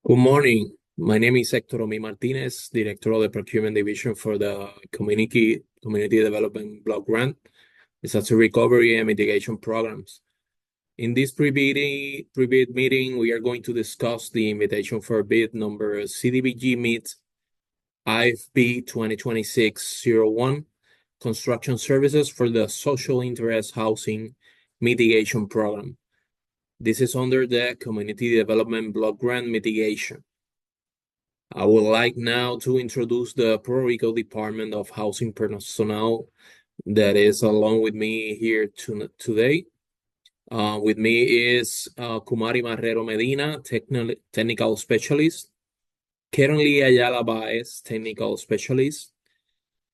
Good morning. My name is Hector Omi Martinez, Director of the Procurement Division for the Community Development Block Grant, Disaster Recovery and Mitigation Programs. In this pre-bid meeting, we are going to discuss the invitation for bid number CDBG-MIT-IFB-2026-01, Construction Services for the Social Interest Housing Mitigation Program. This is under the Community Development Block Grant Mitigation. I would like now to introduce the Puerto Rico Department of Housing personnel that is along with me here today. With me is Kumari Marrero Medina, Technical Specialist, Karen Lee Ayala Baez, Technical Specialist,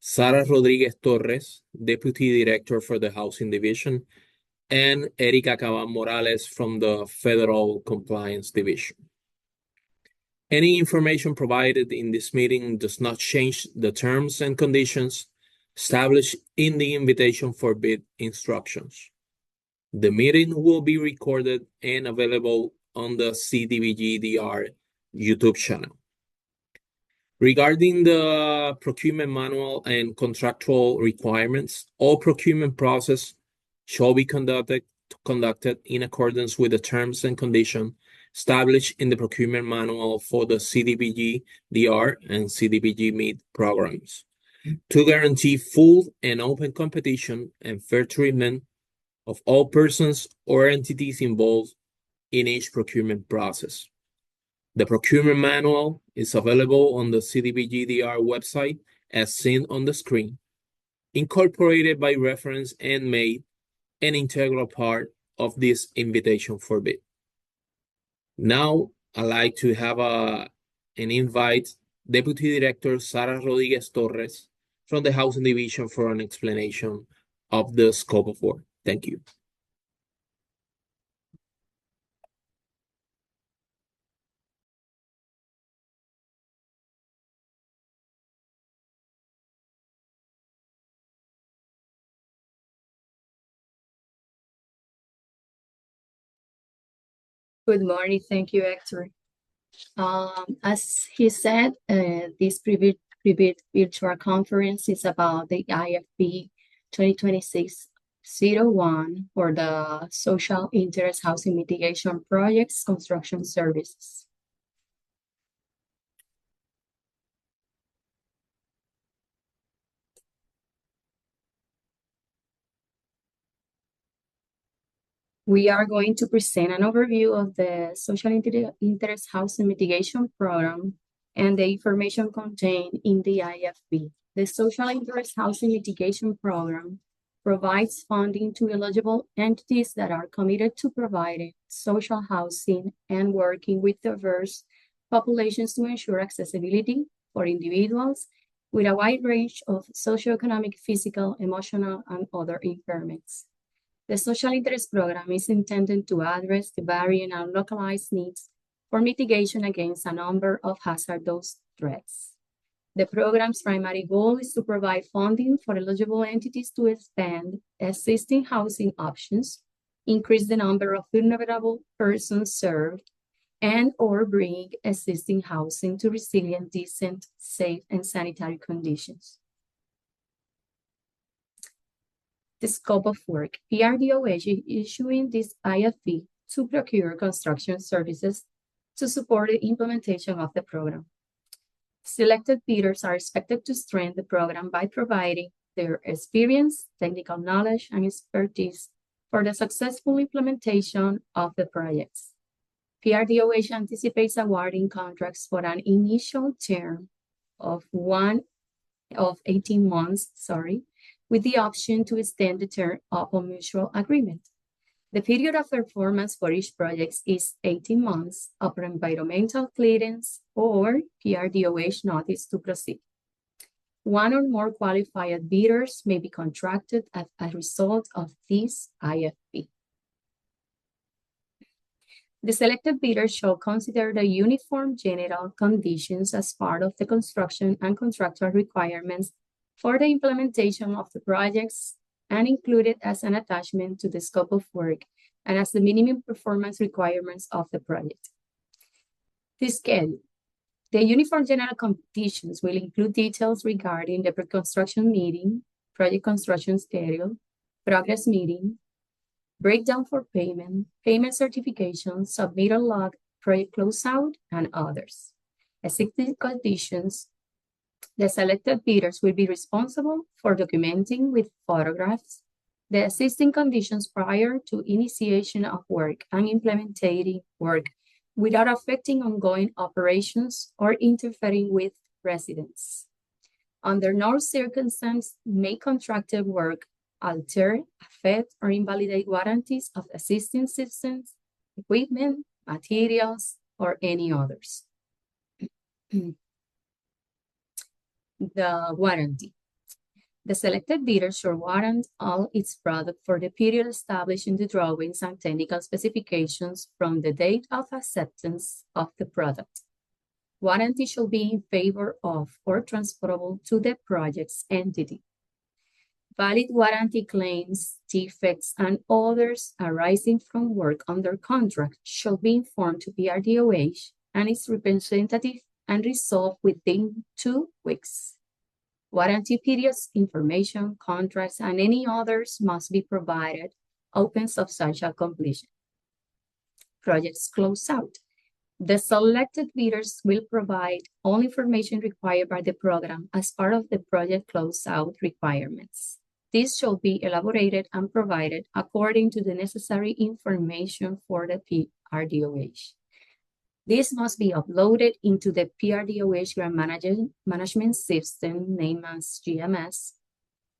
Sara Rodriguez Torres, Deputy Director for the Housing Division, and Erika Caban Morales from the Federal Compliance Division. Any information provided in this meeting does not change the terms and conditions established in the invitation for bid instructions. The meeting will be recorded and available on the CDBG-DR YouTube channel. Regarding the procurement manual and contractual requirements, all procurement process shall be conducted in accordance with the terms and conditions established in the procurement manual for the CDBG-DR and CDBG-MIT programs to guarantee full and open competition and fair treatment of all persons or entities involved in each procurement process. The procurement manual is available on the CDBG-DR website as seen on the screen, incorporated by reference and made an integral part of this invitation for bid. Now, I'd like to have an invite Deputy Director Sara Rodriguez Torres from the Housing Division for an explanation of the scope of work. Thank you. Good morning. Thank you, Hector. As he said, this pre-bid virtual conference is about the IFB 2026-01 for the Social Interest Housing Mitigation Projects Construction Services. We are going to present an overview of the Social Interest Housing Mitigation Program and the information contained in the IFB. The Social Interest Housing Mitigation Program provides funding to eligible entities that are committed to providing social housing and working with diverse populations to ensure accessibility for individuals with a wide range of socioeconomic, physical, emotional, and other impairments. The Social Interest Program is intended to address the varying and localized needs for mitigation against a number of hazardous threats. The program's primary goal is to provide funding for eligible entities to expand existing housing options, increase the number of vulnerable persons served, and/or bring existing housing to resilient, decent, safe, and sanitary conditions. The scope of work. PRDOH is issuing this IFB to procure construction services to support the implementation of the program. Selected bidders are expected to strengthen the program by providing their experience, technical knowledge, and expertise for the successful implementation of the projects. PRDOH anticipates awarding contracts for an initial term of 18 months, with the option to extend the term upon mutual agreement. The period of performance for each project is 18 months upon environmental clearance or PRDOH notice to proceed. One or more qualified bidders may be contracted as a result of this IFB. The selected bidders shall consider the uniform general conditions as part of the construction and contractual requirements for the implementation of the projects and included as an attachment to the scope of work and as the minimum performance requirements of the project. The schedule. The Uniform General Conditions will include details regarding the pre-construction meeting, project construction schedule, progress meeting, breakdown for payment, payment certification, submittal log, project closeout, and others. Existing conditions. The selected bidders will be responsible for documenting with photographs the existing conditions prior to initiation of work and implementing work without affecting ongoing operations or interfering with residents. Under no circumstance may contracted work alter, affect, or invalidate warranties of existing systems, equipment, materials, or any others. The warranty. The selected bidder shall warrant all its product for the period established in the drawings and technical specifications from the date of acceptance of the product. Warranty shall be in favor of or transferable to the project's entity. Valid warranty claims, defects, and others arising from work under contract shall be informed to PRDOH and its representative and resolved within 2 weeks. Warranty periods, information, contracts, and any others must be provided upon substantial completion. Projects close out. The selected bidders will provide all information required by the program as part of the project closeout requirements. This shall be elaborated and provided according to the necessary information for the PRDOH. This must be uploaded into the PRDOH grant management system, named as GMS,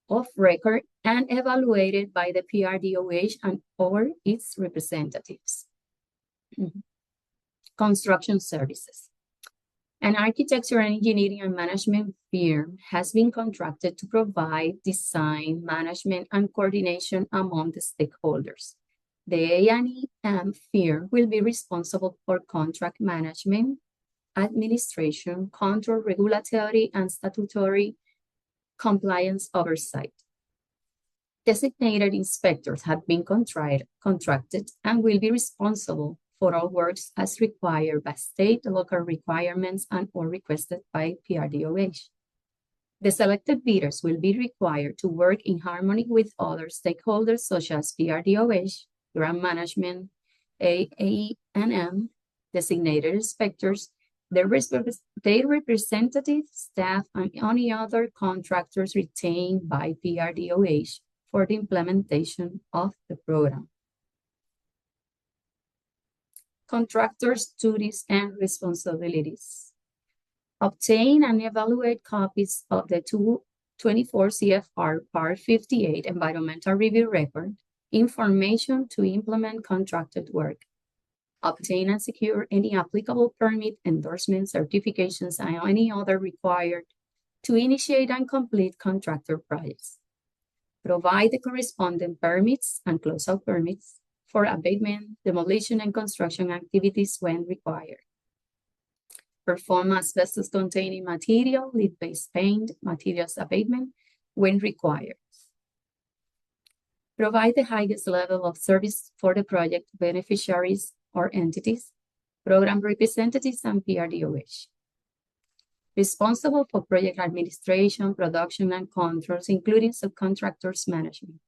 of record and evaluated by the PRDOH and or its representatives. Construction services. An architecture, engineering, and management firm has been contracted to provide design, management, and coordination among the stakeholders. The A&EM firm will be responsible for contract management, administration, control, regulatory, and statutory compliance oversight. Designated inspectors have been contracted and will be responsible for all works as required by state, local requirements, and or requested by PRDOH. The selected bidders will be required to work in harmony with other stakeholders such as PRDOH, grant management, A&M, designated inspectors, their representative staff, and any other contractors retained by PRDOH for the implementation of the program. Contractors' duties and responsibilities. Obtain and evaluate copies of the 24 CFR Part 58 Environmental Review Record, information to implement contracted work. Obtain and secure any applicable permit, endorsements, certifications, and any other required to initiate and complete contractor projects. Provide the corresponding permits and closeout permits for abatement, demolition, and construction activities when required. Perform asbestos-containing material, lead-based paint, materials abatement when required. Provide the highest level of service for the project beneficiaries or entities, program representatives, and PRDOH. Responsible for project administration, production, and controls, including subcontractors management.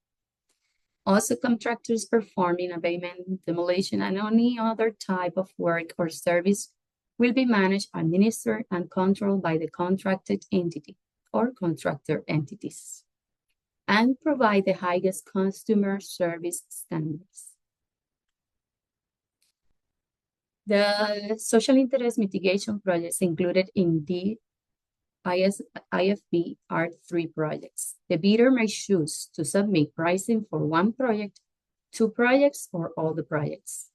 Also, contractors performing abatement, demolition, and any other type of work or service will be managed, administered, and controlled by the contracted entity or contractor entities, and provide the highest customer service standards. The social interest mitigation projects included in the IFB are 3 projects. The bidder may choose to submit pricing for 1 project, 2 projects, or all the projects.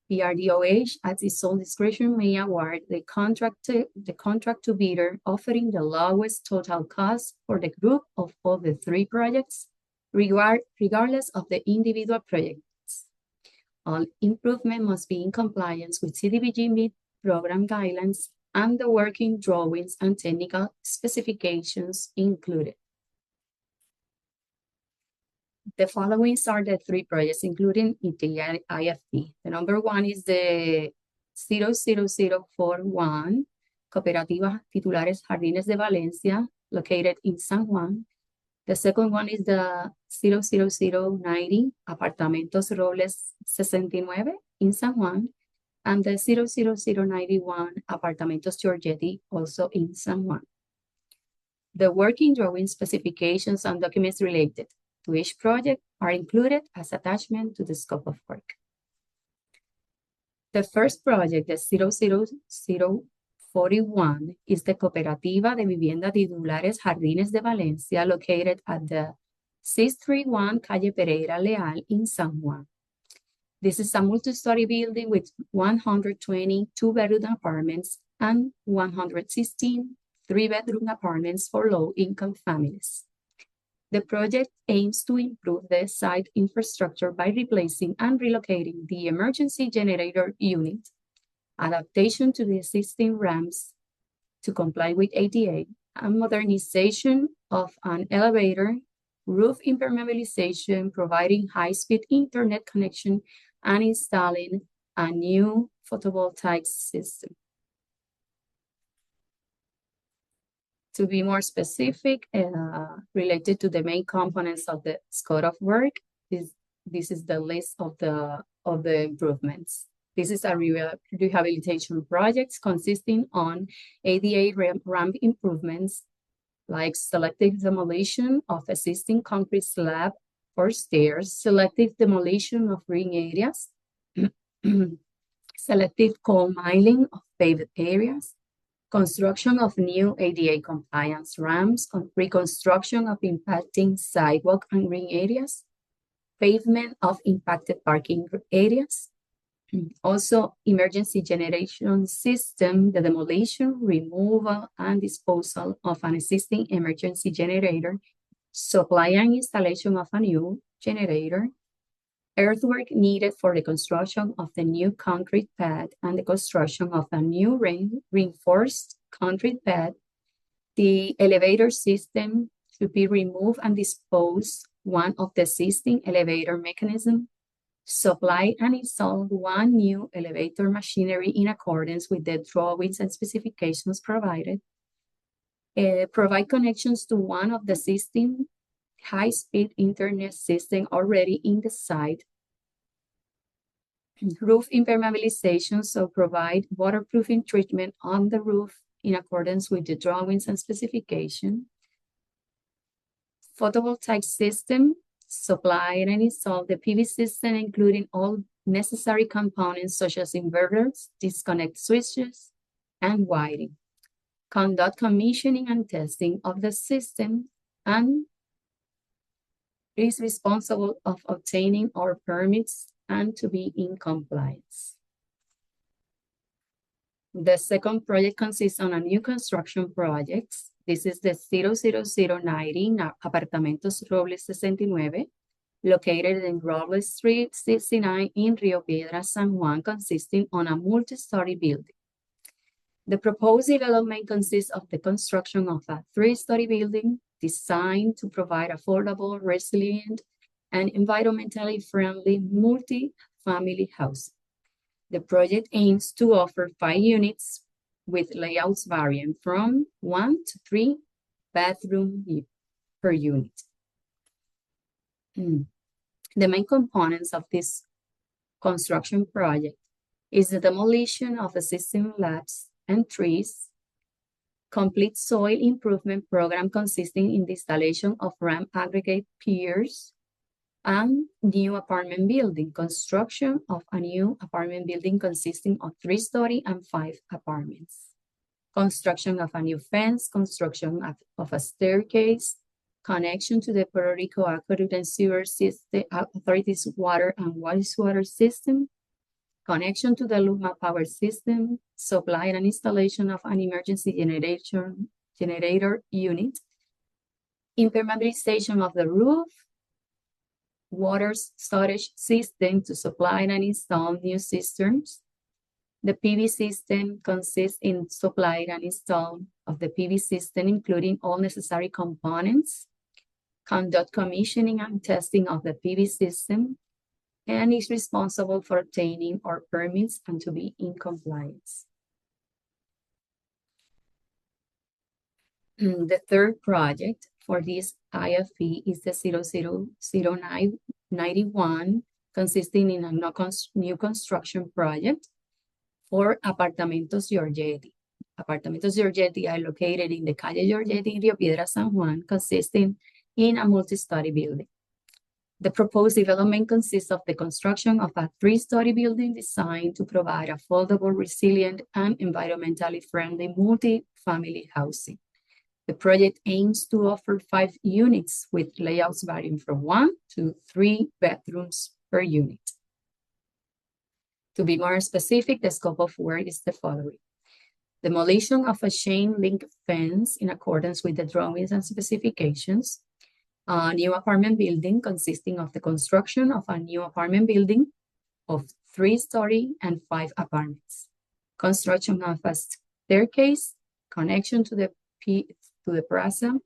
PRDOH, at its sole discretion, may award the contract to bidder offering the lowest total cost for the group of all the 3 projects, regardless of the individual projects. All improvement must be in compliance with CDBG-MIT program guidelines and the working drawings and technical specifications included. The following are the 3 projects included in the IFB. The number 1 is the 00041, Cooperativas Titulares Jardines de Valencia, located in San Juan. The second one is the 00090, Apartamentos Robles 69 in San Juan. And the 00091, Apartamentos Giorgetti, also in San Juan. The working drawing specifications and documents related to each project are included as attachment to the scope of work. The first project, the 00041, is the Cooperativa de Vivienda Titulares Jardines de Valencia, located at the 631 Calle Pereira Leal in San Juan. This is a multi-story building with 120 two-bedroom apartments and 116 three-bedroom apartments for low-income families. The project aims to improve the site infrastructure by replacing and relocating the emergency generator unit, adaptation to the existing ramps to comply with ADA, and modernization of an elevator, roof impermeabilization, providing high-speed internet connection, and installing a new photovoltaic system. To be more specific, related to the main components of the scope of work, this is the list of the improvements. This is a rehabilitation project consisting on ADA ramp improvements, like selective demolition of existing concrete slab or stairs, selective demolition of green areas, selective coal mining of paved areas, construction of new ADA compliance ramps, reconstruction of impacting sidewalk and green areas, pavement of impacted parking areas, also emergency generation system, the demolition, removal, and disposal of an existing emergency generator, supply and installation of a new generator, earthwork needed for the construction of the new concrete pad and the construction of a new reinforced concrete pad. The elevator system should be removed and dispose one of the existing elevator mechanism, supply and install one new elevator machinery in accordance with the drawings and specifications provided, provide connections to one of the existing high-speed internet system already in the site, roof impermeabilization, so provide waterproofing treatment on the roof in accordance with the drawings and specification, photovoltaic system, supply and install the PV system, including all necessary components such as inverters, disconnect switches, and wiring, conduct commissioning and testing of the system, and is responsible of obtaining our permits and to be in compliance. The second project consists on a new construction project. This is the 00090 Apartamentos Robles 69, located in Robles Street 69 in Rio Piedras, San Juan, consisting on a multi-story building. The proposed development consists of the construction of a 3-story building designed to provide affordable, resilient, and environmentally friendly multi-family housing. The project aims to offer 5 units with layouts varying from 1 to 3 bedrooms per unit. The main components of this construction project is the demolition of existing labs and trees, complete soil improvement program consisting in the installation of ramp aggregate piers, and new apartment building, construction of a new apartment building consisting of 3-story and 5 apartments, construction of a new fence, construction of a staircase, connection to the Puerto Rico Aqueduct and Sewer System Authority's water and wastewater system, connection to the Luma power system, supply and installation of an emergency generator unit, impermeabilization of the roof, water storage system to supply and install new cisterns. The PV system consists in supply and install of the PV system, including all necessary components, conduct commissioning and testing of the PV system, and is responsible for obtaining our permits and to be in compliance. The third project for this IFB is the 00091, consisting in a new construction project for Apartamentos Giorgetti. Apartamentos Giorgetti are located in the Calle Giorgetti in Rio Piedra, San Juan, consisting in a multi-story building. The proposed development consists of the construction of a 3-story building designed to provide affordable, resilient, and environmentally friendly multi-family housing. The project aims to offer 5 units with layouts varying from 1 to 3 bedrooms per unit. To be more specific, the scope of work is the following: demolition of a chain link fence in accordance with the drawings and specifications, a new apartment building consisting of the construction of a new apartment building of 3-story and 5 apartments, construction of a staircase, connection to the PRASA,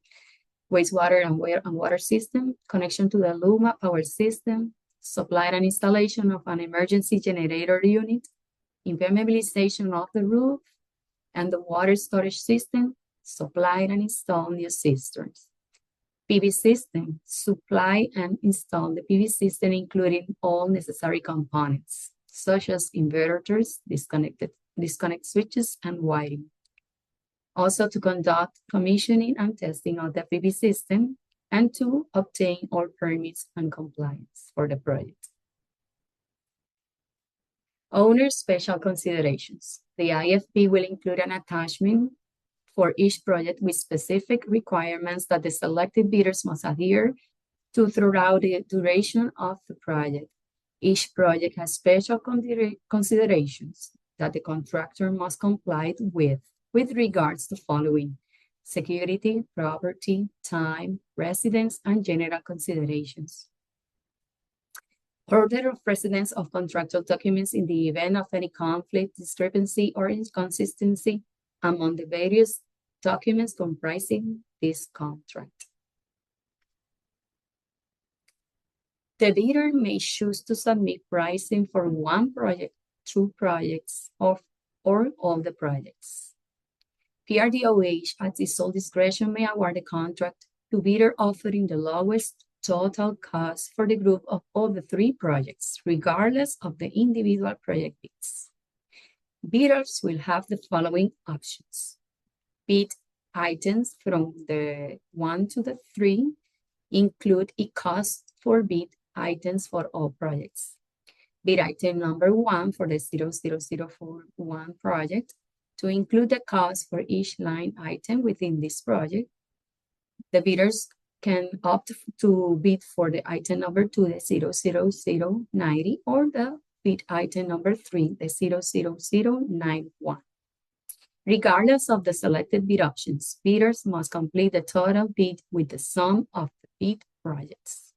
wastewater and water system, connection to the Luma power system, supply and installation of an emergency generator unit, impermeabilization of the roof and the water storage system, supply and install new cisterns. PV system, supply and install the PV system, including all necessary components, such as inverters, disconnect switches, and wiring. Also to conduct commissioning and testing of the PV system and to obtain all permits and compliance for the project. Owner special considerations. The IFB will include an attachment for each project with specific requirements that the selected bidders must adhere to throughout the duration of the project. Each project has special considerations that the contractor must comply with regards to following: security, property, time, residence, and general considerations. Order of precedence of contractual documents in the event of any conflict, discrepancy, or inconsistency among the various documents comprising this contract. The bidder may choose to submit pricing for one project, 2 projects, or all the projects. PRDOH, at its sole discretion, may award the contract to bidder offering the lowest total cost for the group of all the 3 projects, regardless of the individual project bids. Bidders will have the following options: bid items from the 1 to the 3 include a cost for bid items for all projects. Bid item number 1 for the 00041 project to include the cost for each line item within this project. The bidders can opt to bid for the item number 2, the 00090, or the bid item number 3, the 00091. Regardless of the selected bid options, bidders must complete the total bid with the sum of the bid projects.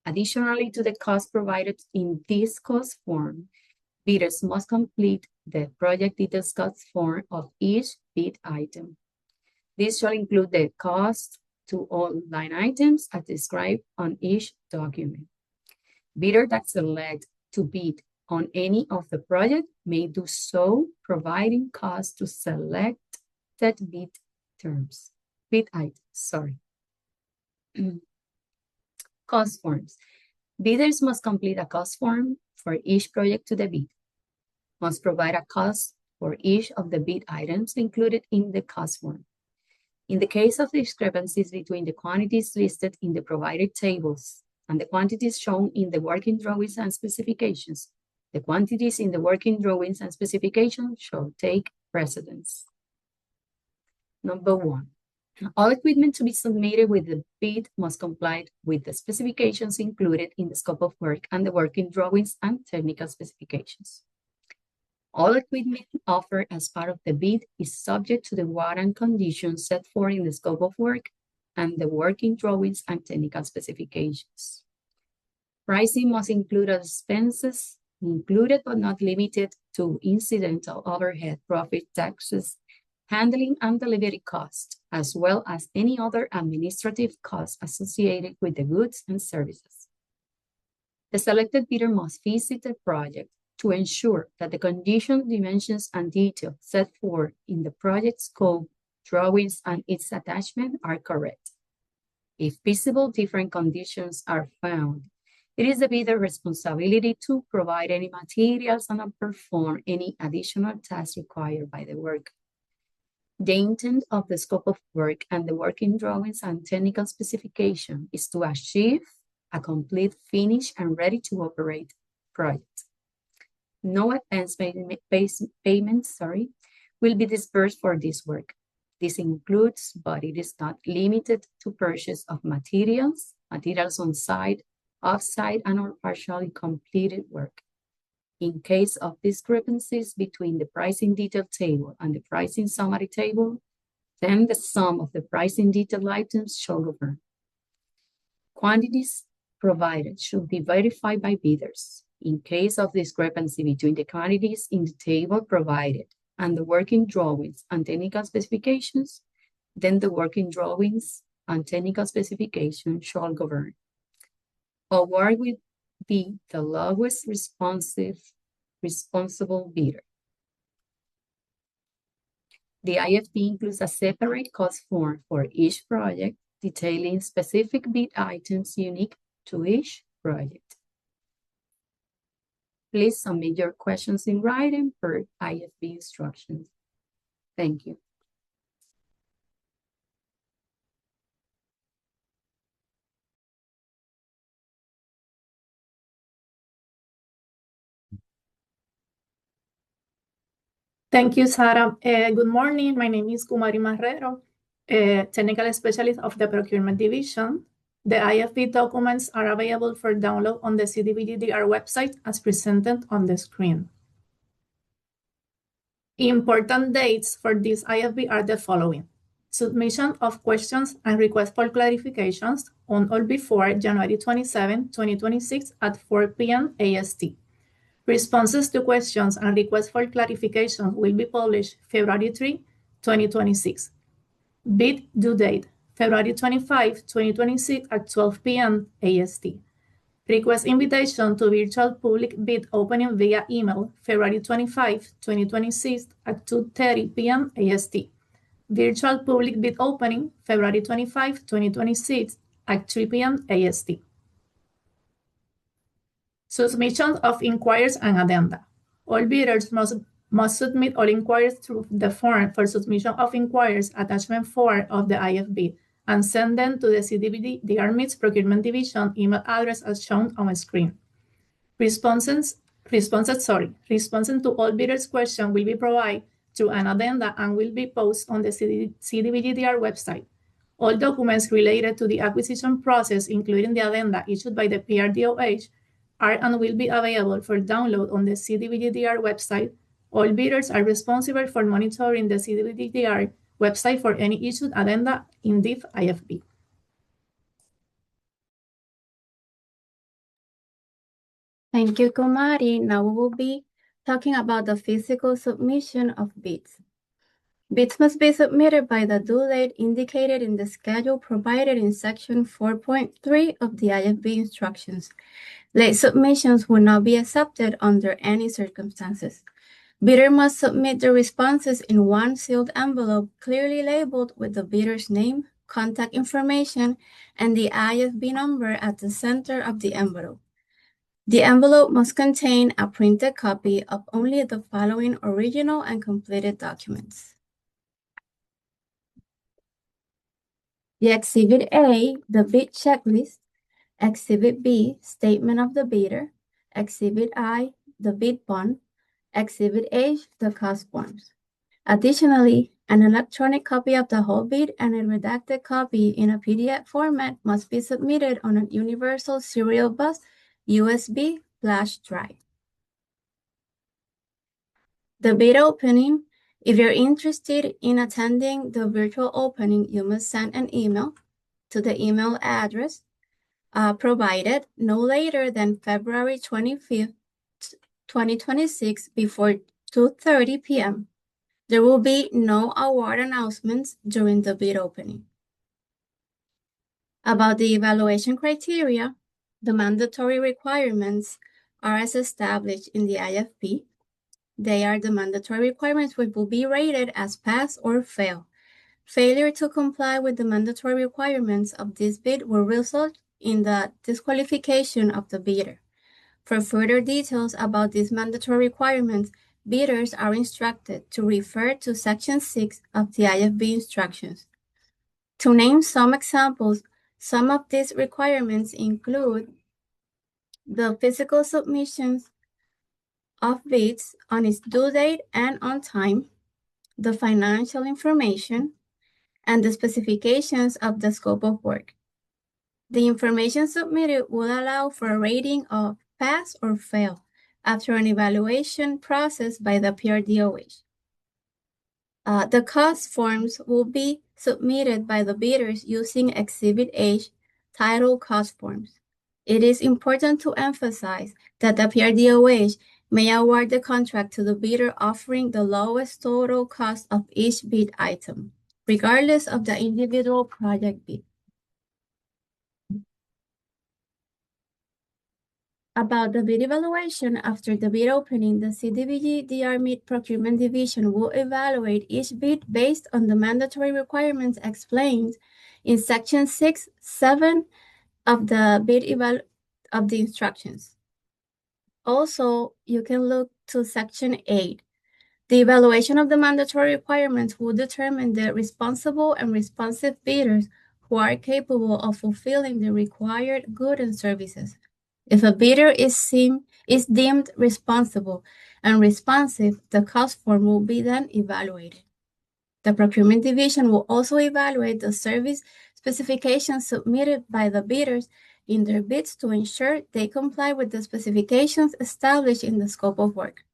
Additionally to the cost provided in this cost form, bidders must complete the project details cost form of each bid item. This shall include the cost to all line items as described on each document. Bidder that select to bid on any of the project may do so, providing cost to selected bid items. Cost forms. Bidders must complete a cost form for each project to the bid, must provide a cost for each of the bid items included in the cost form. In the case of discrepancies between the quantities listed in the provided tables and the quantities shown in the working drawings and specifications, the quantities in the working drawings and specifications shall take precedence. Number 1, all equipment to be submitted with the bid must comply with the specifications included in the scope of work and the working drawings and technical specifications. All equipment offered as part of the bid is subject to the warrant conditions set forth in the scope of work and the working drawings and technical specifications. Pricing must include expenses included but not limited to incidental overhead, profit, taxes, handling and delivery costs, as well as any other administrative costs associated with the goods and services. The selected bidder must visit the project to ensure that the conditions, dimensions, and details set forth in the project scope, drawings, and its attachment are correct. If visible different conditions are found, it is the bidder's responsibility to provide any materials and perform any additional tasks required by the work. The intent of the scope of work and the working drawings and technical specification is to achieve a complete, finished, and ready-to-operate project. No advance payments will be disbursed for this work. This includes, but it is not limited to, purchase of materials on site, off-site, and/or partially completed work. In case of discrepancies between the pricing detail table and the pricing summary table, then the sum of the pricing detail items shall govern. Quantities provided should be verified by bidders. In case of discrepancy between the quantities in the table provided and the working drawings and technical specifications, then the working drawings and technical specifications shall govern. Award will be the lowest responsible bidder. The IFB includes a separate cost form for each project, detailing specific bid items unique to each project. Please submit your questions in writing per IFB instructions. Thank you. Thank you, Sara. Good morning. My name is Kumari Marrero, Technical Specialist of the Procurement Division. The IFB documents are available for download on the CDBG-DR website as presented on the screen. Important dates for this IFB are the following. Submission of questions and requests for clarifications on or before January 27, 2026 at 4 p.m. AST. Responses to questions and requests for clarification will be published February 3, 2026. Bid due date, February 25, 2026 at 12 p.m. AST. Request invitation to virtual public bid opening via email, February 25, 2026 at 2:30 p.m. AST. Virtual public bid opening, February 25, 2026 at 3 p.m. AST. Submission of inquiries and addenda. All bidders must submit all inquiries through the form for submission of inquiries attachment 4 of the IFB and send them to the CDBG-DR Procurement Division email address as shown on screen. Responses to all bidders' questions will be provided through an addenda and will be posted on the CDBG-DR website. All documents related to the acquisition process, including the addenda issued by the PRDOH, are and will be available for download on the CDBG-DR website. All bidders are responsible for monitoring the CDBG-DR website for any issued addenda in the IFB. Thank you, Kumari. Now we will be talking about the physical submission of bids. Bids must be submitted by the due date indicated in the schedule provided in Section 4.3 of the IFB instructions. Late submissions will not be accepted under any circumstances. Bidder must submit the responses in one sealed envelope clearly labeled with the bidder's name, contact information, and the IFB number at the center of the envelope. The envelope must contain a printed copy of only the following original and completed documents. The Exhibit A, the bid checklist. Exhibit B, statement of the bidder. Exhibit I, the bid bond. Exhibit H, the cost forms. Additionally, an electronic copy of the whole bid and a redacted copy in a PDF format must be submitted on a universal serial bus USB flash drive. The bid opening. If you're interested in attending the virtual opening, you must send an email to the email address provided no later than February 25th, 2026 before 2:30 p.m. There will be no award announcements during the bid opening. About the evaluation criteria, The mandatory requirements are as established in the IFB. They are the mandatory requirements which will be rated as pass or fail. Failure to comply with the mandatory requirements of this bid will result in the disqualification of the bidder. For further details about these mandatory requirements, bidders are instructed to refer to Section 6 of the IFB instructions. To name some examples, some of these requirements include the physical submissions of bids on its due date and on time, the financial information, and the specifications of the scope of work. The information submitted will allow for a rating of pass or fail after an evaluation process by the PRDOH. The cost forms will be submitted by the bidders using Exhibit H titled Cost Forms. It is important to emphasize that the PRDOH may award the contract to the bidder offering the lowest total cost of each bid item, regardless of the individual project bid. About the bid evaluation, after the bid opening, the CDBG-DR MIT Procurement Division will evaluate each bid based on the mandatory requirements explained in Section 6-7 of the of the instructions. Also, you can look to Section 8. The evaluation of the mandatory requirements will determine the responsible and responsive bidders who are capable of fulfilling the required goods and services. If a bidder is deemed responsible and responsive, the cost form will be then evaluated. The procurement division will also evaluate the service specifications submitted by the bidders in their bids to ensure they comply with the specifications established in the scope of work.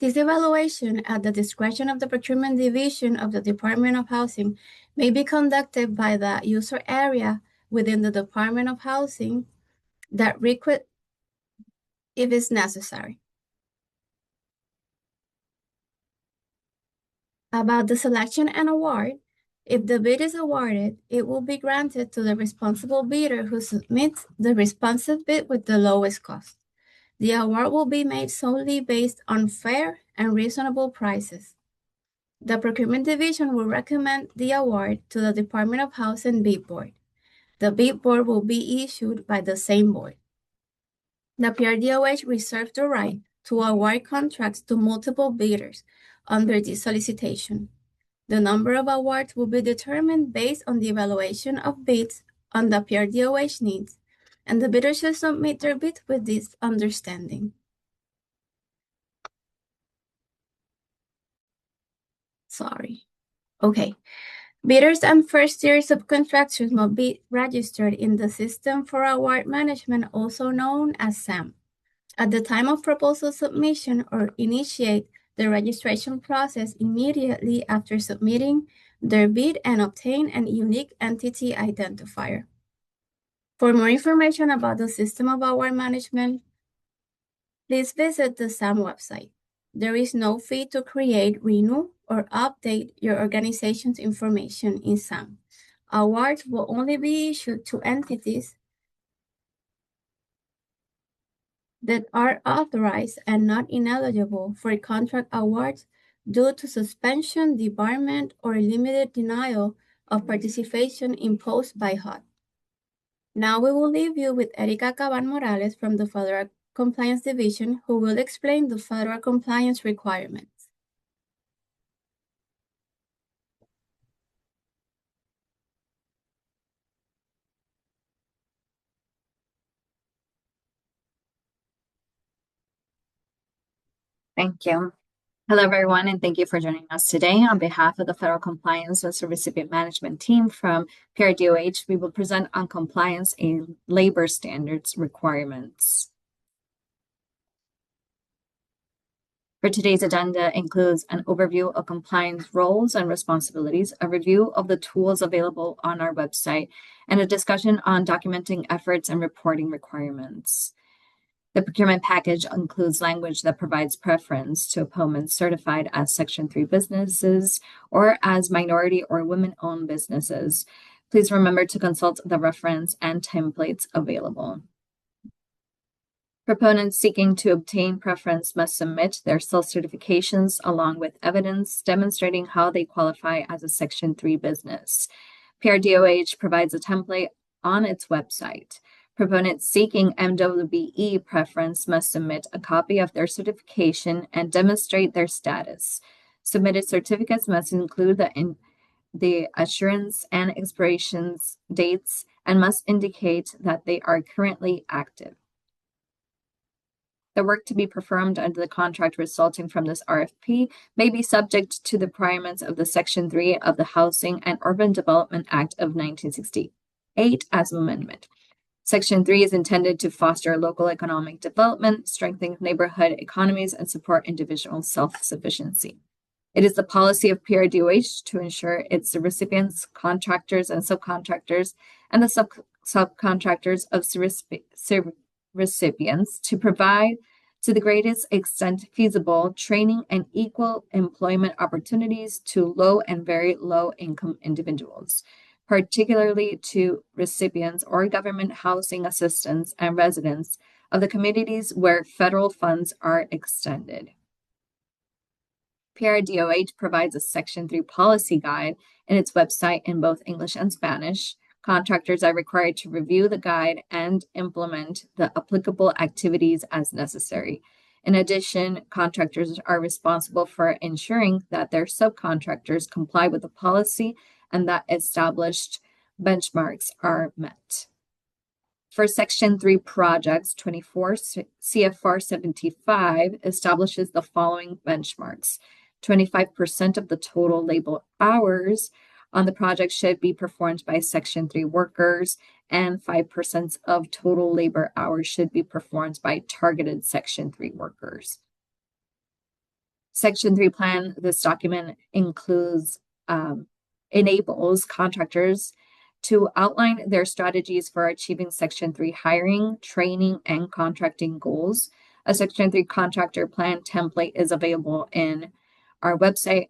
This evaluation, at the discretion of the procurement division of the Department of Housing, may be conducted by the user area within the Department of Housing that request if it's necessary. About the selection and award, if the bid is awarded, it will be granted to the responsible bidder who submits the responsive bid with the lowest cost. The award will be made solely based on fair and reasonable prices. The procurement division will recommend the award to the Department of Housing bid board. The bid board will be issued by the same board. The PRDOH reserves the right to award contracts to multiple bidders under this solicitation. The number of awards will be determined based on the evaluation of bids on the PRDOH needs, and the bidders should submit their bid with this understanding. Okay. Bidders and first-tier subcontractors must be registered in the System for Award Management, also known as SAM, at the time of proposal submission, or initiate the registration process immediately after submitting their bid and obtain a unique entity identifier. For more information about the System of Award Management, please visit the SAM website. There is no fee to create, renew, or update your organization's information in SAM. Awards will only be issued to entities that are authorized and not ineligible for contract awards due to suspension, debarment, or limited denial of participation imposed by HUD. Now we will leave you with Erica Caban Morales from the Federal Compliance Division, who will explain the federal compliance requirements. Thank you. Hello, everyone, and thank you for joining us today. On behalf of the Federal Compliance and Recipient Management Team from PRDOH, we will present on compliance and labor standards requirements. For today's agenda includes an overview of compliance roles and responsibilities, a review of the tools available on our website, and a discussion on documenting efforts and reporting requirements. The procurement package includes language that provides preference to opponents certified as Section 3 businesses or as minority or women-owned businesses. Please remember to consult the reference and templates available. Proponents seeking to obtain preference must submit their self-certifications along with evidence demonstrating how they qualify as a Section 3 business. PRDOH provides a template on its website. Proponents seeking MWBE preference must submit a copy of their certification and demonstrate their status. Submitted certificates must include the assurance and expirations dates and must indicate that they are currently active. The work to be performed under the contract resulting from this RFP may be subject to the requirements of the Section 3 of the Housing and Urban Development Act of 1968 as amendment. Section 3 is intended to foster local economic development, strengthen neighborhood economies, and support individual self-sufficiency. It is the policy of PRDOH to ensure its recipients, contractors, and subcontractors, and the subcontractors of recipients to provide to the greatest extent feasible training and equal employment opportunities to low and very low income individuals, particularly to recipients or government housing assistance and residents of the communities where federal funds are extended. PRDOH provides a Section 3 policy guide in its website in both English and Spanish. Contractors are required to review the guide and implement the applicable activities as necessary. In addition, contractors are responsible for ensuring that their subcontractors comply with the policy and that established benchmarks are met. For Section 3 projects, 24 CFR 75 establishes the following benchmarks. 25% of the total labor hours on the project should be performed by Section 3 workers, and 5% of total labor hours should be performed by targeted Section 3 workers. Section 3 plan, this document enables contractors to outline their strategies for achieving Section 3 hiring, training, and contracting goals. A Section 3 contractor plan template is available in our website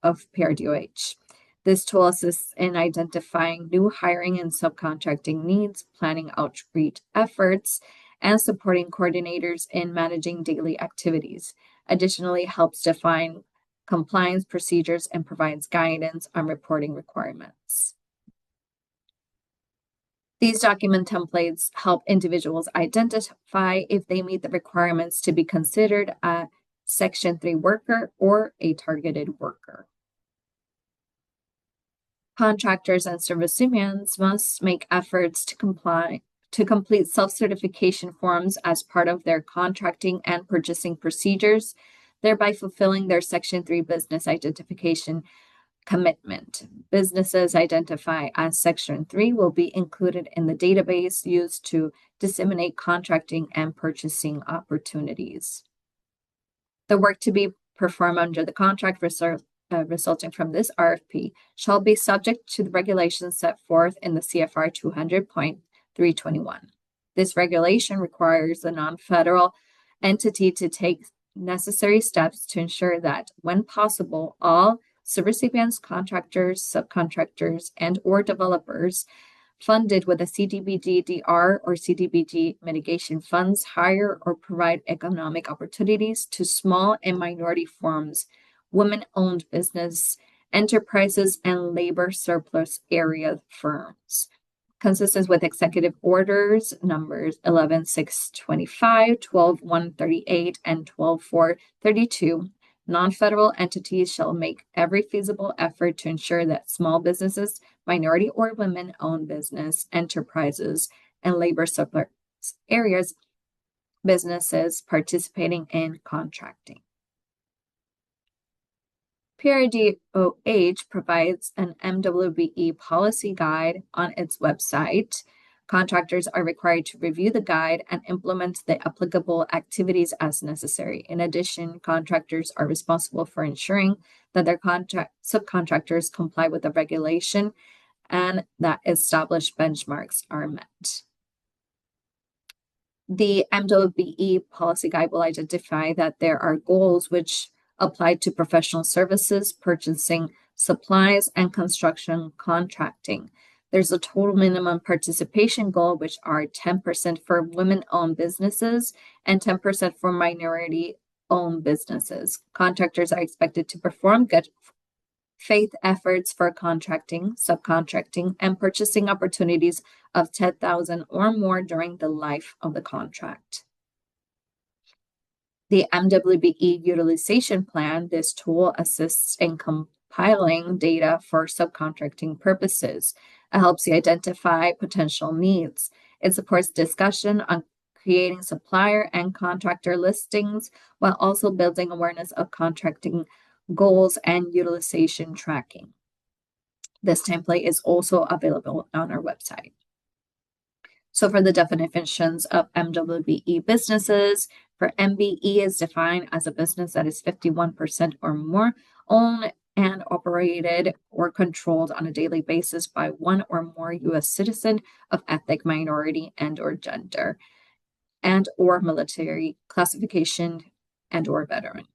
of PRDOH. This tool assists in identifying new hiring and subcontracting needs, planning outreach efforts, and supporting coordinators in managing daily activities. Additionally, helps define compliance procedures and provides guidance on reporting requirements. These document templates help individuals identify if they meet the requirements to be considered a Section 3 worker or a targeted worker. Contractors and recipients must make efforts to complete self-certification forms as part of their contracting and purchasing procedures, thereby fulfilling their Section 3 business identification commitment. Businesses identified as Section 3 will be included in the database used to disseminate contracting and purchasing opportunities. The work to be performed under the contract resulting from this RFP shall be subject to the regulations set forth in the CFR 200.321. This regulation requires the non-federal entity to take necessary steps to ensure that, when possible, all recipients, contractors, subcontractors, and/or developers funded with the CDBG-DR or CDBG mitigation funds hire or provide economic opportunities to small and minority firms, women-owned business enterprises, and labor surplus area firms. Consistent with Executive Orders numbers 11-625, 12-138, and 12-432, non-federal entities shall make every feasible effort to ensure that small businesses, minority or women-owned business enterprises, and labor surplus areas businesses participating in contracting. PRDOH provides an MWBE policy guide on its website. Contractors are required to review the guide and implement the applicable activities as necessary. In addition, contractors are responsible for ensuring that their subcontractors comply with the regulation and that established benchmarks are met. The MWBE policy guide will identify that there are goals which apply to professional services, purchasing supplies, and construction contracting. There's a total minimum participation goal, which are 10% for women-owned businesses and 10% for minority-owned businesses. Contractors are expected to perform good faith efforts for contracting, subcontracting, and purchasing opportunities of 10,000 or more during the life of the contract. The MWBE utilization plan, this tool assists in compiling data for subcontracting purposes. It helps you identify potential needs. It supports discussion on creating supplier and contractor listings while also building awareness of contracting goals and utilization tracking. This template is also available on our website. So for the definitions of MWBE businesses, for MBE is defined as a business that is 51% or more owned and operated or controlled on a daily basis by one or more U.S. citizen of ethnic minority and or gender and or military classification and or veteran.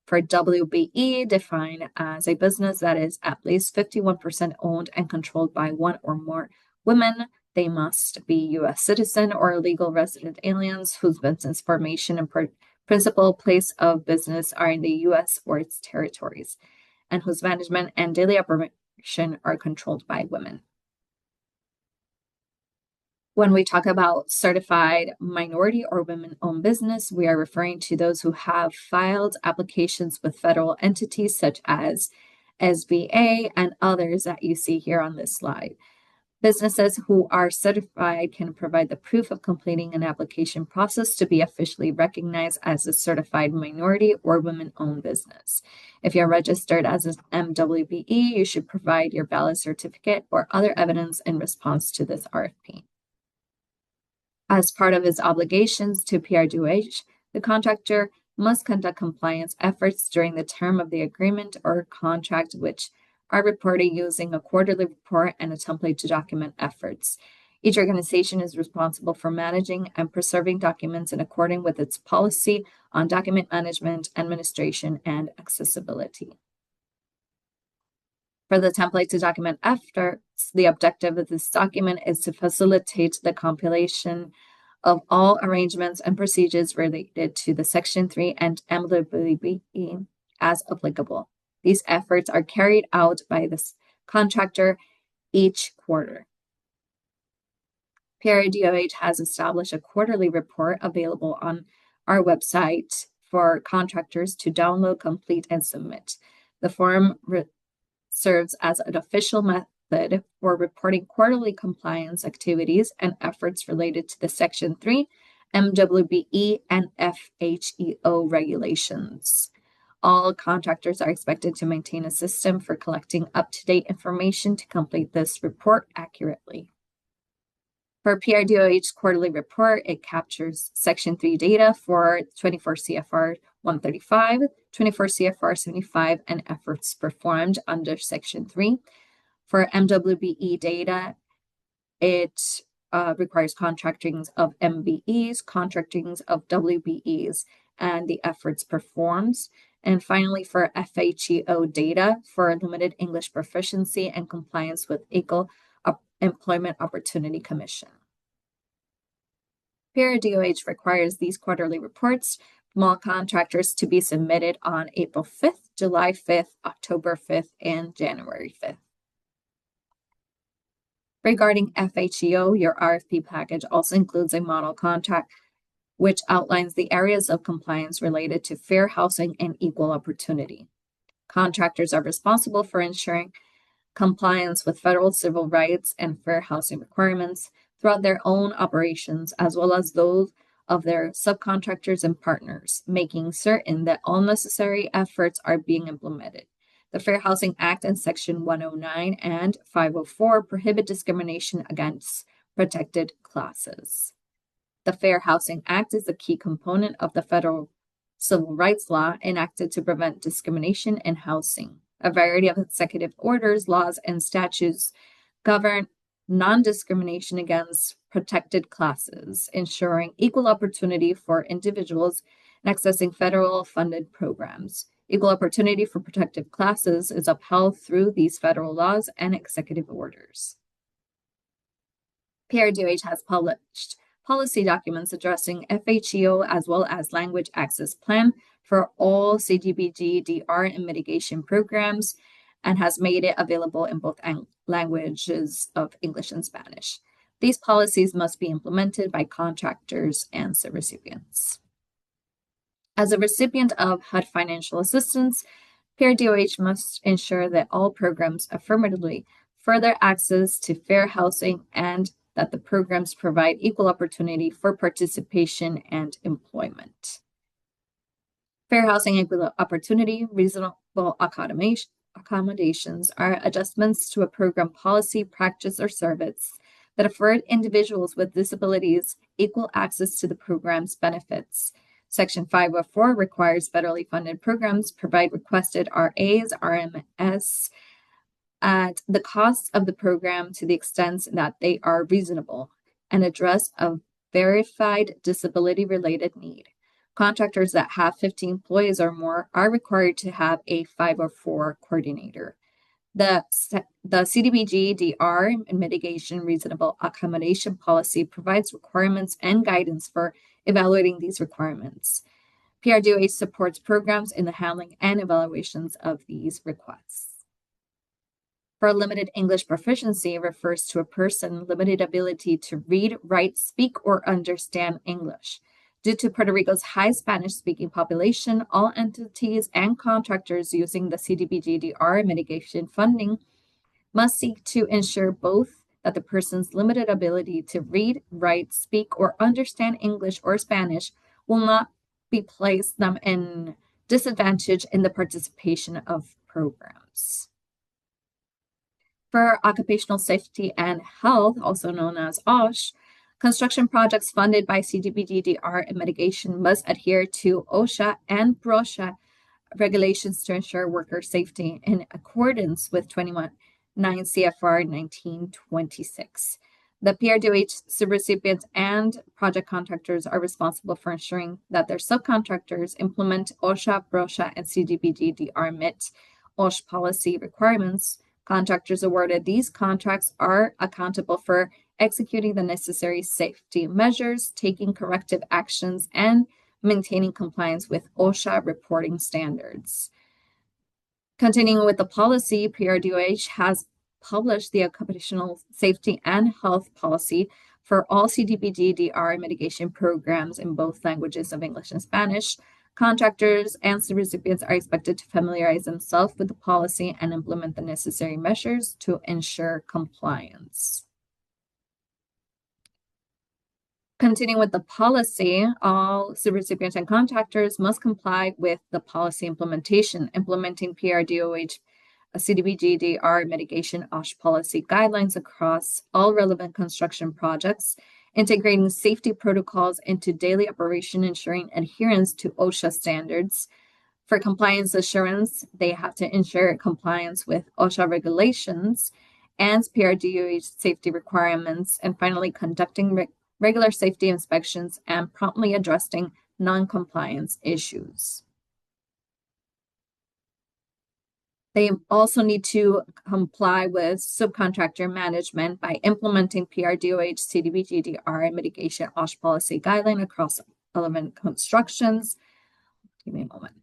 For WBE, defined as a business that is at least 51% owned and controlled by one or more women. They must be U.S. citizen or legal resident aliens whose business formation and principal place of business are in the U.S. or its territories, and whose management and daily operation are controlled by women. When we talk about certified minority or women-owned business, we are referring to those who have filed applications with federal entities such as SBA and others that you see here on this slide. Businesses who are certified can provide the proof of completing an application process to be officially recognized as a certified minority or women-owned business. If you're registered as an MWBE, you should provide your valid certificate or other evidence in response to this RFP. As part of its obligations to PRDOH, the contractor must conduct compliance efforts during the term of the agreement or contract, which are reported using a quarterly report and a template to document efforts. Each organization is responsible for managing and preserving documents in accordance with its policy on document management, administration, and accessibility. For the template to document efforts, the objective of this document is to facilitate the compilation of all arrangements and procedures related to the Section 3 and MWBE as applicable. These efforts are carried out by the contractor each quarter. PRDOH has established a quarterly report available on our website for contractors to download, complete, and submit. The form serves as an official method for reporting quarterly compliance activities and efforts related to the Section 3, MWBE, and FHEO regulations. All contractors are expected to maintain a system for collecting up-to-date information to complete this report accurately. For PRDOH quarterly report, it captures Section 3 data for 24 CFR 135, 24 CFR 75, and efforts performed under Section 3. For MWBE data, it requires contractings of MBEs, contractings of WBEs, and the efforts performed. And finally, for FHEO data for limited English proficiency and compliance with Equal Employment Opportunity Commission. PRDOH requires these quarterly reports from all contractors to be submitted on April 5th, July 5th, October 5th, and January 5th. Regarding FHEO, your RFP package also includes a model contract which outlines the areas of compliance related to fair housing and equal opportunity. Contractors are responsible for ensuring compliance with federal civil rights and fair housing requirements throughout their own operations, as well as those of their subcontractors and partners, making certain that all necessary efforts are being implemented. The Fair Housing Act and Section 109 and 504 prohibit discrimination against protected classes. The Fair Housing Act is a key component of the federal civil rights law enacted to prevent discrimination in housing. A variety of executive orders, laws, and statutes govern non-discrimination against protected classes, ensuring equal opportunity for individuals in accessing federal funded programs. Equal opportunity for protected classes is upheld through these federal laws and executive orders. PRDOH has published policy documents addressing FHEO as well as language access plan for all CDBG-DR and mitigation programs and has made it available in both languages of English and Spanish. These policies must be implemented by contractors and subrecipients. As a recipient of HUD financial assistance, PRDOH must ensure that all programs affirmatively further access to fair housing and that the programs provide equal opportunity for participation and employment. Fair housing, equal opportunity, reasonable accommodations are adjustments to a program policy, practice, or service that afford individuals with disabilities equal access to the program's benefits. Section 504 requires federally funded programs provide requested RAs, RMS, at the cost of the program to the extent that they are reasonable and address a verified disability-related need. Contractors that have 50 employees or more are required to have a 504 coordinator. The CDBG-DR and Mitigation Reasonable Accommodation Policy provides requirements and guidance for evaluating these requirements. PRDOH supports programs in the handling and evaluations of these requests. For limited English proficiency refers to a person limited ability to read, write, speak, or understand English. Due to Puerto Rico's high Spanish-speaking population, all entities and contractors using the CDBG-DR mitigation funding must seek to ensure both that the person's limited ability to read, write, speak, or understand English or Spanish will not be place them in disadvantage in the participation of programs. For occupational safety and health, also known as OSH, construction projects funded by CDBG-DR and mitigation must adhere to OSHA and BROSHA regulations to ensure worker safety in accordance with 21 CFR 1926. The PRDOH subrecipients and project contractors are responsible for ensuring that their subcontractors implement OSHA, BROSHA, and CDBG-DR MIT OSH policy requirements. Contractors awarded these contracts are accountable for executing the necessary safety measures, taking corrective actions, and maintaining compliance with OSHA reporting standards. Continuing with the policy, PRDOH has published the occupational safety and health policy for all CDBG-DR mitigation programs in both languages of English and Spanish. Contractors and recipients are expected to familiarize themselves with the policy and implement the necessary measures to ensure compliance. Continuing with the policy, all recipients and contractors must comply with the policy implementation, implementing PRDOH CDBG-DR mitigation OSH policy guidelines across all relevant construction projects, integrating safety protocols into daily operation, ensuring adherence to OSHA standards. For compliance assurance, they have to ensure compliance with OSHA regulations and PRDOH safety requirements, and finally conducting regular safety inspections and promptly addressing non-compliance issues. They also need to comply with subcontractor management by implementing PRDOH CDBG-DR mitigation OSH policy guideline across relevant constructions. Give me a moment.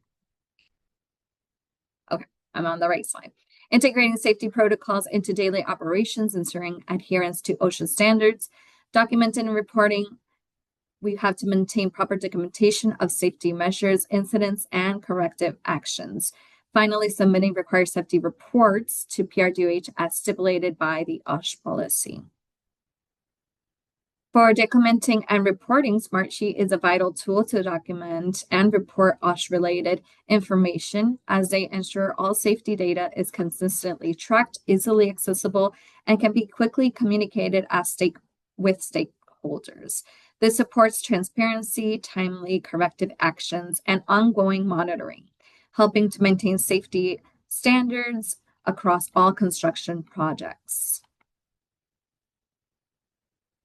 Okay, I'm on the right slide. Integrating safety protocols into daily operations, ensuring adherence to OSHA standards, documenting and reporting. We have to maintain proper documentation of safety measures, incidents, and corrective actions. Finally, submitting required safety reports to PRDOH as stipulated by the OSH policy. For documenting and reporting, Smartsheet is a vital tool to document and report OSH-related information as they ensure all safety data is consistently tracked, easily accessible, and can be quickly communicated with stakeholders. This supports transparency, timely corrective actions, and ongoing monitoring, helping to maintain safety standards across all construction projects.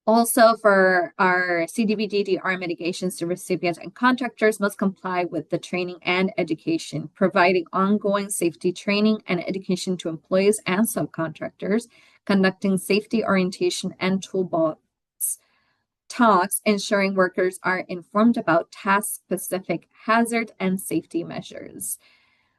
Also, for our CDBG-DR mitigations, the recipients and contractors must comply with the training and education, providing ongoing safety training and education to employees and subcontractors, conducting safety orientation and talks, ensuring workers are informed about task-specific hazard and safety measures.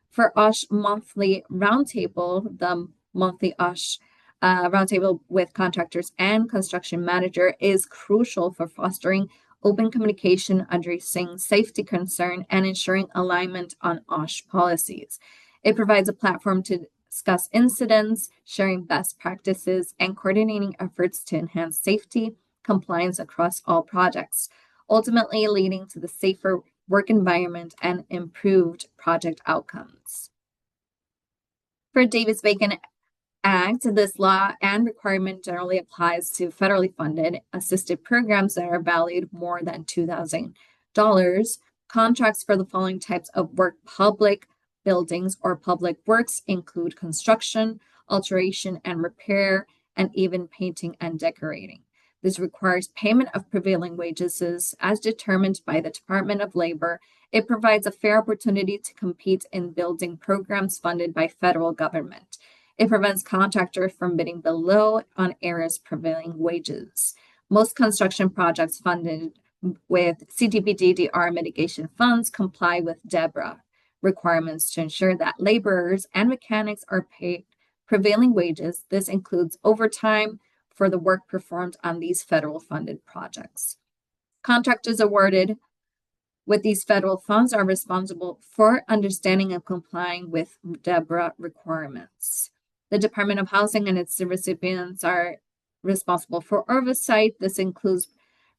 For OSH Monthly Roundtable, the monthly OSH Roundtable with contractors and construction manager is crucial for fostering open communication, addressing safety concern, and ensuring alignment on OSH policies. It provides a platform to discuss incidents, sharing best practices, and coordinating efforts to enhance safety compliance across all projects, ultimately leading to the safer work environment and improved project outcomes. For Davis-Bacon Act, this law and requirement generally applies to federally funded assisted programs that are valued more than $2,000. Contracts for the following types of work: public buildings or public works include construction, alteration and repair, and even painting and decorating. This requires payment of prevailing wages as determined by the Department of Labor. It provides a fair opportunity to compete in building programs funded by federal government. It prevents contractors from bidding below on areas prevailing wages. Most construction projects funded with CDBG-DR mitigation funds comply with DEBRA requirements to ensure that laborers and mechanics are paid prevailing wages. This includes overtime for the work performed on these federal funded projects. Contractors awarded with these federal funds are responsible for understanding and complying with DEBRA requirements. The Department of Housing and its recipients are responsible for oversight. This includes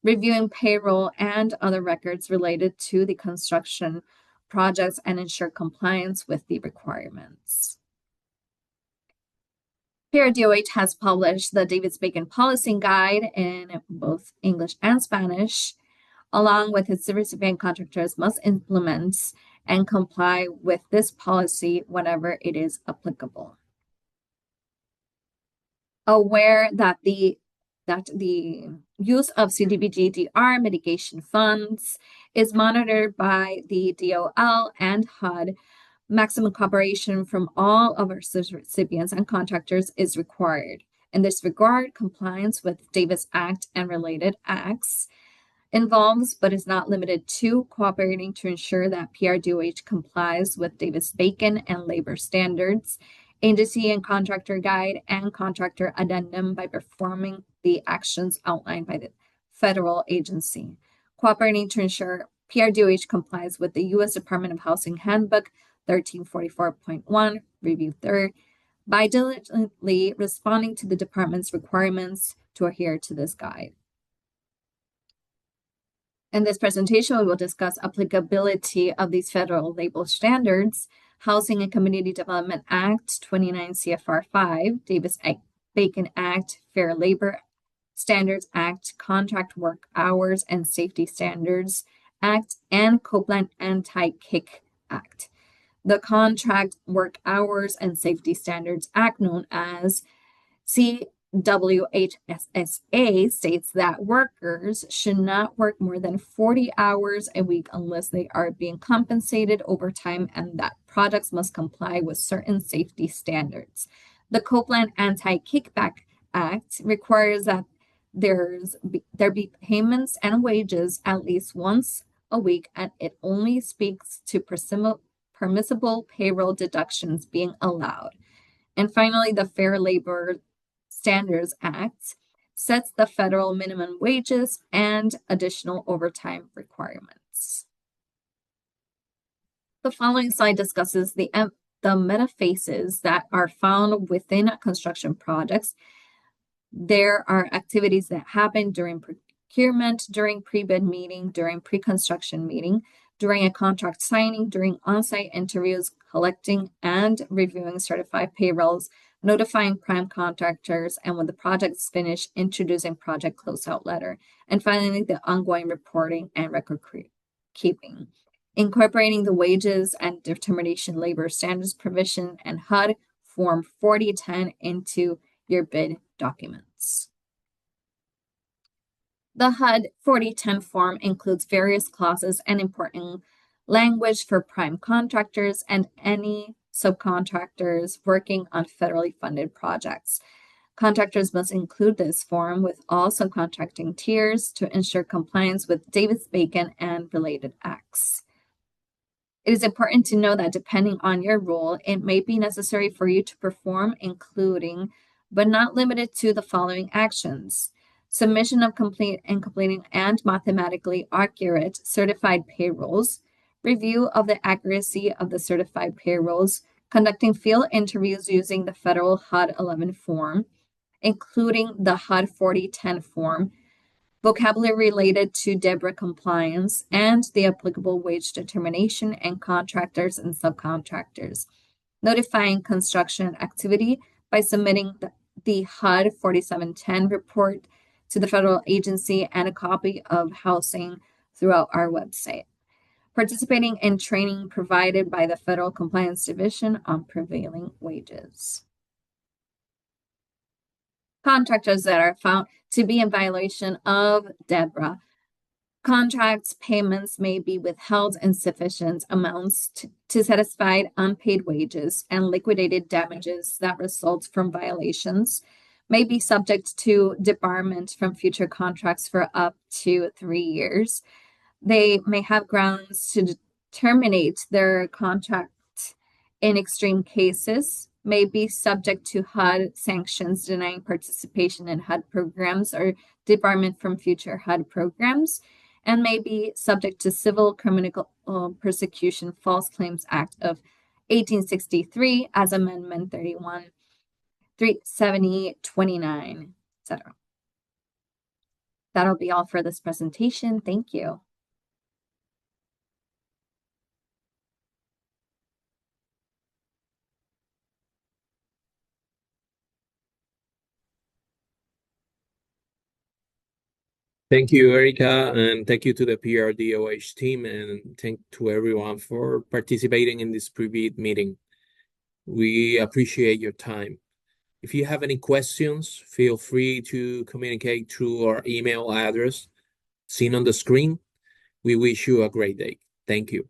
reviewing payroll and other records related to the construction projects and ensure compliance with the requirements. PRDOH has published the Davis-Bacon Policy Guide in both English and Spanish. Along with its recipient, contractors must implement and comply with this policy whenever it is applicable. Aware that the use of CDBG-DR mitigation funds is monitored by the DOL and HUD, maximum cooperation from all of our recipients and contractors is required. In this regard, compliance with Davis Act and related acts involves, but is not limited to, cooperating to ensure that PRDOH complies with Davis-Bacon and labor standards, agency and contractor guide, and contractor addendum by performing the actions outlined by the federal agency. Cooperating to ensure PRDOH complies with the U.S. Department of Housing Handbook 1344.1, Review 3rd, by diligently responding to the department's requirements to adhere to this guide. In this presentation, we will discuss applicability of these federal labor standards: Housing and Community Development Act 29 CFR 5, Davis-Bacon Act, Fair Labor Standards Act, Contract Work Hours and Safety Standards Act, and Copeland Anti-Kick Act. The Contract Work Hours and Safety Standards Act, known as CWHSSA, states that workers should not work more than 40 hours a week unless they are being compensated overtime, and that projects must comply with certain safety standards. The Copeland Anti-Kickback Act requires that there be payments and wages at least once a week, and it only speaks to permissible payroll deductions being allowed. And finally, the Fair Labor Standards Act sets the federal minimum wages and additional overtime requirements. The following slide discusses the metaphases that are found within construction projects. There are activities that happen during procurement, during pre-bid meeting, during pre-construction meeting, during a contract signing, during on-site interviews, collecting and reviewing certified payrolls, notifying prime contractors, and when the project is finished, introducing project closeout letter, and finally, the ongoing reporting and record keeping. Incorporating the wages and determination labor standards provision and HUD Form 4010 into your bid documents. The HUD 4010 form includes various clauses and important language for prime contractors and any subcontractors working on federally funded projects. Contractors must include this form with all subcontracting tiers to ensure compliance with Davis-Bacon and related acts. It is important to know that depending on your role, it may be necessary for you to perform, including, but not limited to, the following actions: submission of completing and mathematically accurate certified payrolls, review of the accuracy of the certified payrolls, conducting field interviews using the federal HUD 11 form, including the HUD 4010 form, vocabulary related to DEBRA compliance, and the applicable wage determination and contractors and subcontractors, notifying construction activity by submitting the HUD 4710 report to the federal agency and a copy of housing throughout our website, participating in training provided by the Federal Compliance Division on prevailing wages. Contractors that are found to be in violation of DEBRA. Contracts payments may be withheld in sufficient amounts to satisfy unpaid wages, and liquidated damages that result from violations may be subject to debarment from future contracts for up to 3 years. They may have grounds to terminate their contract in extreme cases, may be subject to HUD sanctions denying participation in HUD programs or debarment from future HUD programs, and may be subject to civil criminal persecution False Claims Act of 1863 as Amendment 31, 370, 29, etc. That'll be all for this presentation. Thank you. Thank you, Erica, and thank you to the PRDOH team, and thank to everyone for participating in this pre-bid meeting. We appreciate your time. If you have any questions, feel free to communicate through our email address seen on the screen. We wish you a great day. Thank you.